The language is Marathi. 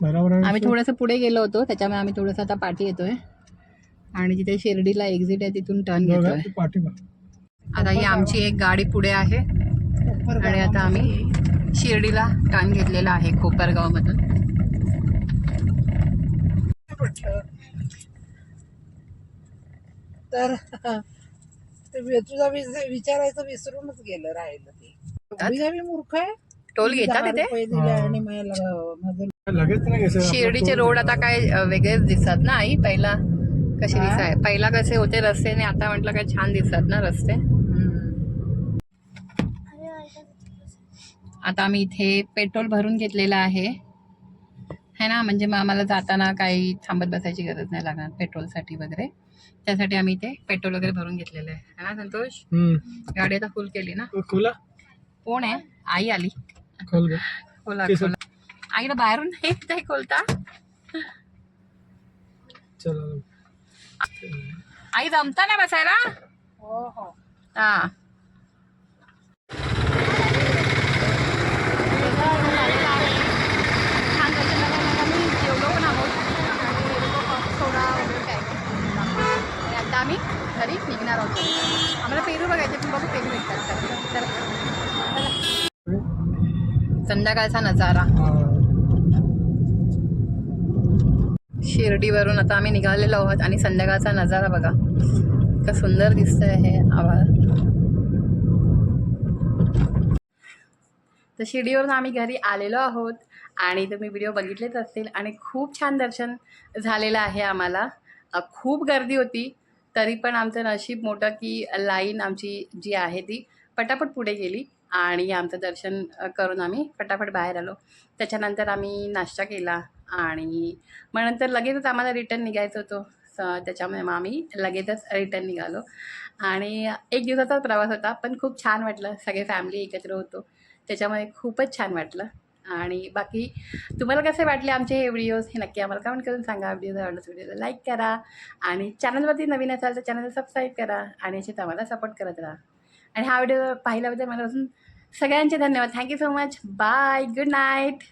आम्ही थोडंसं पुढे गेलो होतो, त्याच्यामुळे आम्ही थोडंसं आता पाठी येतोय आणि जिथे शिर्डीला एक्झिट आहे तिथून टर्न घेतोय. आता ही आमची एक गाडी पुढे आहे आणि आता आम्ही शिर्डीला टर्न घेतलेला आहे कोपरगाव मधून. तर तुझा विचारायचं विसरूनच गेलं, राहिलं ते. मूर्ख आहे. टोल घेतात तिथे. दिले आणि मला लगेच शिर्डीचे रोड आता काय वेगळेच दिसतात ना आई. पहिला कसे दिसाय, पहिला कसे होते रस्ते आणि आता म्हटलं काय छान दिसतात ना रस्ते. आता आम्ही इथे पेट्रोल भरून घेतलेलं आहे है ना, म्हणजे मग आम्हाला जाताना काही थांबत बसायची गरज नाही लागणार पेट्रोलसाठी वगैरे. त्यासाठी आम्ही इथे पेट्रोल वगैरे भरून घेतलेलं आहे ना संतोष. गाडी आता फुल केली ना. कोण आहे? आई आली. खोला आईला बाहेरून नाही खोलता. आई जमता ना बसायला. हो हो. हा छान दर्शन करायला आम्ही जेवलो पण आहोत थोडा वगैरे काय आणि आता आम्ही घरी निघणार आहोत. आम्हाला पेरू बघायचे, पण बघू पेरू भेटतात. संध्याकाळचा नजारा शिर्डीवरून आता आम्ही निघालेलो आहोत आणि संध्याकाळचा नजारा बघा इतका सुंदर दिसतंय हे आभाळ. तर शिर्डीवरून आम्ही घरी आलेलो आहोत आणि तुम्ही व्हिडिओ बघितलेच असतील आणि खूप छान दर्शन झालेलं आहे आम्हाला. खूप गर्दी होती तरी पण आमचं नशीब मोठं की लाईन आमची जी आहे ती पटापट पुढे गेली आणि आमचं दर्शन करून आम्ही फटाफट बाहेर आलो. त्याच्यानंतर आम्ही नाश्ता केला आणि मग नंतर लगेचच आम्हाला रिटर्न निघायचं होतं. त्याच्यामुळे मग आम्ही लगेचच रिटर्न निघालो आणि एक दिवसाचाच प्रवास होता पण खूप छान वाटलं. सगळे फॅमिली एकत्र होतो त्याच्यामुळे खूपच छान वाटलं. आणि बाकी तुम्हाला कसे वाटले आमचे हे व्हिडिओज हे नक्की आम्हाला कमेंट करून सांगा. व्हिडिओ आवडला व्हिडिओला लाईक करा आणि चॅनलवरती नवीन असाल तर चॅनलला सबस्क्राईब करा आणि असेच आम्हाला सपोर्ट करत राहा. आणि हा व्हिडिओ पाहिल्याबद्दल मला अजून सगळ्यांचे धन्यवाद. Thank you so much. Bye. Good night.